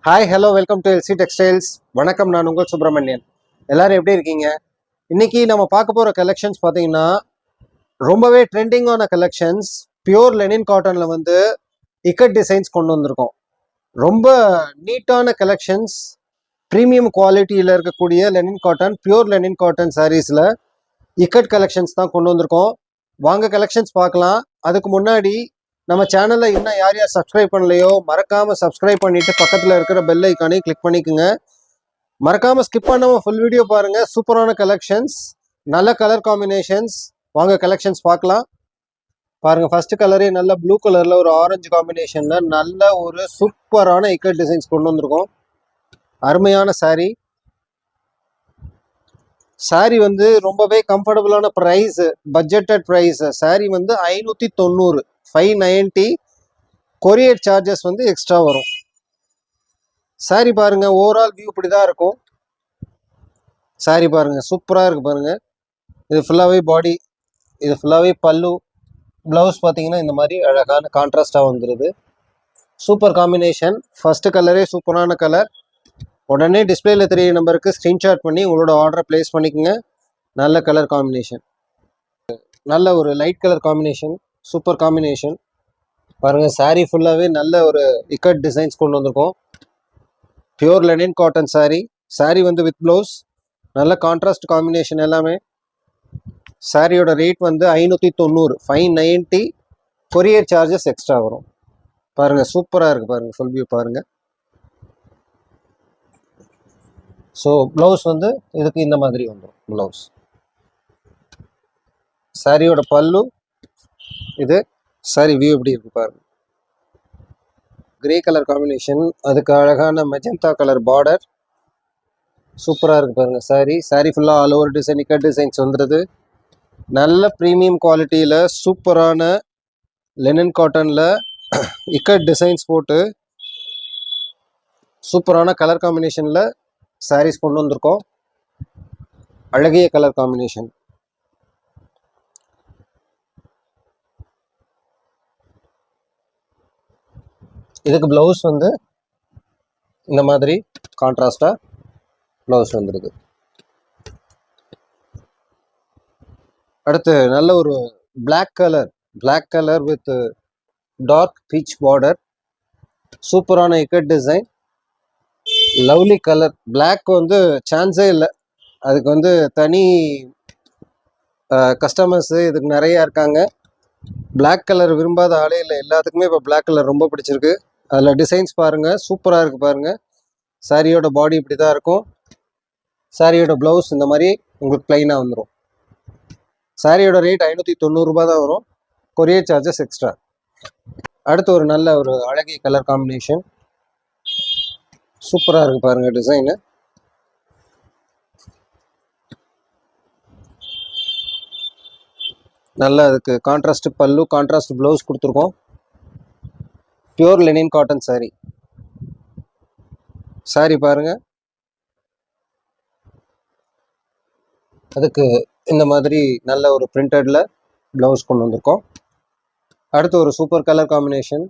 Hi hello welcome to LC textiles. வணக்கம், நான் உங்கள் சுப்பிரமணியன். எல்லாரும் எப்படி இருக்கீங்க? இன்னைக்கு நம்ம பார்க்க போகிற கலெக்ஷன்ஸ் பார்த்தீங்கன்னா ரொம்பவே ட்ரெண்டிங்கான கலெக்ஷன்ஸ். பியூர் லெனின் காட்டனில் வந்து இக்கட் டிசைன்ஸ் கொண்டு வந்திருக்கோம். ரொம்ப நீட்டான கலெக்ஷன்ஸ், ப்ரீமியம் குவாலிட்டியில் இருக்கக்கூடிய Lenin cotton, pure Lenin cotton சாரீஸில் இக்கட் கலெக்ஷன்ஸ் தான் கொண்டு வந்திருக்கோம். வாங்க கலெக்ஷன்ஸ் பார்க்கலாம். அதுக்கு முன்னாடி நம்ம சேனலில் இன்னும் யார் சப்ஸ்கிரைப் பண்ணலையோ மறக்காமல் சப்ஸ்கிரைப் பண்ணிவிட்டு பக்கத்தில் இருக்கிற பெல் ஐக்கானே கிளிக் பண்ணிக்கோங்க. மறக்காமல் ஸ்கிப் பண்ணாமல் ஃபுல் வீடியோ பாருங்கள். சூப்பரான கலெக்ஷன்ஸ், நல்ல கலர் காம்பினேஷன்ஸ். வாங்க கலெக்ஷன்ஸ் பார்க்கலாம். பாருங்கள், ஃபர்ஸ்ட் கலரே நல்ல ப்ளூ கலரில் ஒரு ஆரஞ்சு காம்பினேஷனில் நல்ல ஒரு சூப்பரான இக்கட் டிசைன்ஸ் கொண்டு வந்திருக்கோம். அருமையான சாரீ. சாரீ வந்து ரொம்பவே கம்ஃபர்டபுளான ப்ரைஸ், பட்ஜெட்டட் ப்ரைஸ். சாரீ வந்து 590, 590. கொரியர் சார்ஜஸ் வந்து எக்ஸ்ட்ரா வரும். சாரீ பாருங்க, ஓவரால் வியூ இப்படி தான் இருக்கும். சாரீ பாருங்க, சூப்பராக இருக்கு பாருங்க. இது ஃபுல்லாகவே பாடி, இது ஃபுல்லாகவே பல்லு. ப்ளவுஸ் பார்த்தீங்கன்னா இந்த மாதிரி அழகான கான்ட்ராஸ்டாக வந்துடுது. Super combination. ஃபர்ஸ்ட் கலரே சூப்பரான கலர். உடனே டிஸ்பிளேல தெரிய நம்பருக்கு ஸ்க்ரீன்ஷாட் பண்ணி உங்களோட ஆர்டரை பிளேஸ் பண்ணிக்கோங்க. நல்ல கலர் காம்பினேஷன், நல்ல ஒரு light colour combination, super combination. பாருங்கள், சாரீ ஃபுல்லாகவே நல்ல ஒரு இக்கட் டிசைன்ஸ் கொண்டு வந்திருக்கோம். Pure Lenin cotton sari. Sari வந்து வித் ப்ளவுஸ், நல்ல கான்ட்ராஸ்ட் காம்பினேஷன் எல்லாமே. சாரியோட ரேட் வந்து 590, 590. கொரியர் சார்ஜஸ் எக்ஸ்ட்ரா வரும். பாருங்கள், சூப்பராக இருக்குது பாருங்கள். ஃபுல் வியூ பாருங்கள். ஸோ ப்ளவுஸ் வந்து இதுக்கு இந்த மாதிரி வந்துடும் ப்ளவுஸ். சாரியோட பல்லு இது. சாரி வியூ எப்படி இருக்கு பாருங்க. கிரே கலர் காம்பினேஷன், அதுக்கு அழகான மெஜந்தா கலர் பார்டர். சூப்பராக இருக்கு பாருங்க. சாரி ஃபுல்லாக all over design, ikat designs வந்துடுது. நல்ல ப்ரீமியம் குவாலிட்டியில் சூப்பரான லெனின் காட்டனில் இக்கட் டிசைன்ஸ் போட்டு சூப்பரான கலர் காம்பினேஷனில் சாரீஸ் கொண்டு வந்திருக்கோம். அழகிய கலர் காம்பினேஷன். இதுக்கு ப்ளவுஸ் வந்து இந்த மாதிரி கான்ட்ராஸ்டாக ப்ளவுஸ் வந்துடுது. அடுத்து நல்ல ஒரு black colour with dark peach border. சூப்பரான ikat design, lovely colour. Black வந்து சான்ஸே இல்லை. அதுக்கு வந்து தனி கஸ்டமர்ஸு இதுக்கு நிறையா இருக்காங்க. பிளாக் கலர் விரும்பாத ஆளே இல்லை. எல்லாத்துக்குமே இப்போ பிளாக் கலர் ரொம்ப பிடிச்சிருக்கு. அதில் டிசைன்ஸ் பாருங்கள், சூப்பராக இருக்குது பாருங்கள். சாரியோட பாடி இப்படி தான் இருக்கும். சாரியோட ப்ளவுஸ் இந்த மாதிரி உங்களுக்கு ப்ளைனாக வந்துடும். சாரியோட ரேட் 590 ரூபா தான் வரும். Courier charges extra. அடுத்து ஒரு நல்ல ஒரு அழகிய கலர் காம்பினேஷன். சூப்பராக இருக்குது பாருங்கள் டிசைனு. நல்லா அதுக்கு கான்ட்ராஸ்ட் பல்லு, கான்ட்ராஸ்ட் ப்ளவுஸ் கொடுத்துருக்கோம். Pure Lenin cotton sari. Sari பாருங்க, அதுக்கு இந்த மாதிரி நல்ல ஒரு பிரிண்டடில் ப்ளவுஸ் கொண்டு வந்திருக்கோம். அடுத்து ஒரு சூப்பர் கலர் காம்பினேஷன்.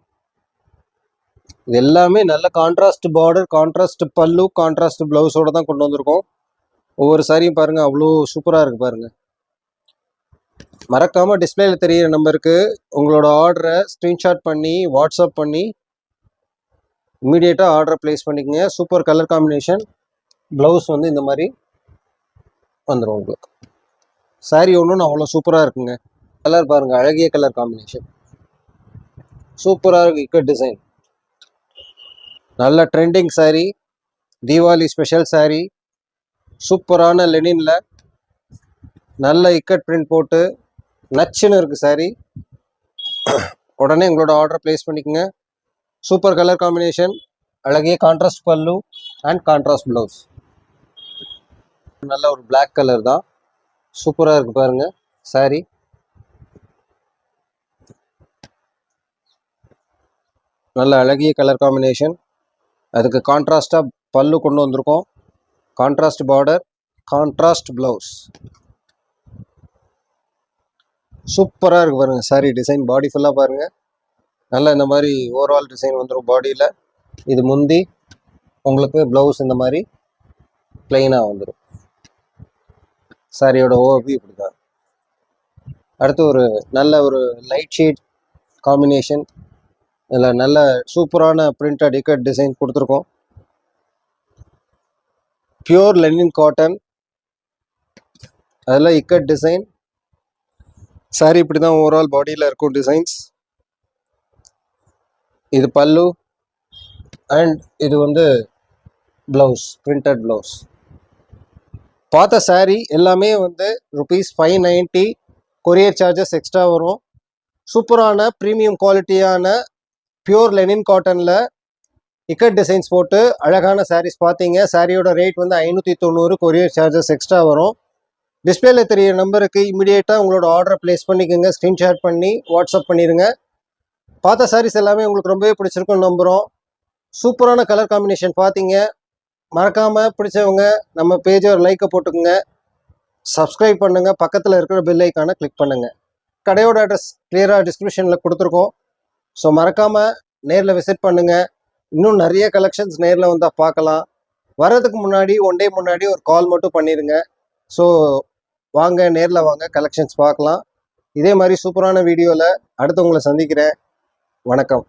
இது எல்லாமே நல்ல கான்ட்ராஸ்ட் பார்டர், கான்ட்ராஸ்ட் பல்லு, கான்ட்ராஸ்ட் ப்ளவுஸோடு தான் கொண்டு வந்திருக்கோம். ஒவ்வொரு சாரியும் பாருங்கள், அவ்வளோ சூப்பராக இருக்குது பாருங்கள். மறக்காமல் டிஸ்பிளேல தெரியிற நம்பருக்கு உங்களோட ஆர்டரை ஸ்க்ரீன்ஷாட் பண்ணி வாட்ஸ்அப் பண்ணி இமீடியட்டாக ஆர்டரை ப்ளேஸ் பண்ணிக்கோங்க. Super colour combination. ப்ளவுஸ் வந்து இந்த மாதிரி வந்துடும் உங்களுக்கு. சாரீ ஒன்றும் அவ்வளோ சூப்பராக இருக்குங்க. கலர் பாருங்கள், அழகிய கலர் காம்பினேஷன். சூப்பராக இருக்குது இக்கட் டிசைன். நல்ல ட்ரெண்டிங் சாரீ, தீபாவளி ஸ்பெஷல் சாரீ. சூப்பரான லெனினில் நல்ல இக்கட் பிரிண்ட் போட்டு நச்சுன்னு இருக்குது சாரீ. உடனே உங்களோட ஆர்டர் ப்ளேஸ் பண்ணிக்கோங்க. சூப்பர் கலர் காம்பினேஷன், அழகிய கான்ட்ராஸ்ட் பல்லு அண்ட் கான்ட்ராஸ்ட் ப்ளவுஸ். நல்ல ஒரு பிளாக் கலர் தான், சூப்பராக இருக்குது பாருங்கள் சாரீ. நல்ல அழகிய கலர் காம்பினேஷன். அதுக்கு கான்ட்ராஸ்டாக பல்லு கொண்டு வந்திருக்கோம். Contrast border, contrast blouse. சூப்பராக இருக்குது பாருங்கள் சாரீ டிசைன். பாடி ஃபுல்லாக பாருங்கள், நல்லா இந்த மாதிரி ஓவரால் டிசைன் வந்துடும் பாடியில். இது முந்தி, உங்களுக்கு ப்ளவுஸ் இந்த மாதிரி பிளெயினாக வந்துடும். சாரியோட ஓவர்வியூ இப்படி தான். அடுத்து ஒரு நல்ல ஒரு லைட் ஷேட் காம்பினேஷன், இதில் நல்ல சூப்பரான பிரிண்டட் இக்கட் டிசைன் கொடுத்துருக்கோம். பியூர் லெனின் காட்டன், அதில் இக்கட் டிசைன். சாரி இப்படி தான் ஓவரால் பாடியில் இருக்கும் டிசைன்ஸ். இது பல்லு அண்ட் இது வந்து ப்ளவுஸ், பிரிண்டட் ப்ளவுஸ். பார்த்த சாரீ எல்லாமே வந்து ₹590. கொரியர் சார்ஜஸ் எக்ஸ்ட்ரா வரும். சூப்பரான ப்ரீமியம் குவாலிட்டியான பியூர் லெனின் காட்டனில் இக்கட் டிசைன்ஸ் போட்டு அழகான சாரீஸ் பார்த்தீங்க. சாரியோட ரேட் வந்து 590. கொரியர் சார்ஜஸ் எக்ஸ்ட்ரா வரும். டிஸ்பிளேல தெரிய நம்பருக்கு இமீடியட்டாக உங்களோட ஆர்டரை ப்ளேஸ் பண்ணிக்கோங்க. ஸ்க்ரீன்ஷாட் பண்ணி வாட்ஸ்அப் பண்ணிடுங்க. பார்த்த சாரீஸ் எல்லாமே உங்களுக்கு ரொம்பவே பிடிச்சிருக்குன்னு நம்புகிறோம். சூப்பரான கலர் காம்பினேஷன் பார்த்தீங்க. மறக்காமல் பிடிச்சவங்க நம்ம பேஜை ஒரு லைக்கை போட்டுக்கோங்க. சப்ஸ்கிரைப் பண்ணுங்கள். பக்கத்தில் இருக்கிற பெல் ஐக்கானை கிளிக் பண்ணுங்கள். கடையோட அட்ரஸ் கிளியராக டிஸ்கிரிப்ஷனில் கொடுத்துருக்கோம். ஸோ மறக்காமல் நேரில் விசிட் பண்ணுங்கள். இன்னும் நிறைய கலெக்ஷன்ஸ் நேரில் வந்தால் பார்க்கலாம். வர்றதுக்கு முன்னாடி 1 டே முன்னாடி ஒரு கால் மட்டும் பண்ணிடுங்க. ஸோ வாங்க, நேரில் வாங்க, கலெக்ஷன்ஸ் பார்க்கலாம். இதே மாதிரி சூப்பரான வீடியோவில் அடுத்து உங்களை சந்திக்கிறேன். வணக்கம்.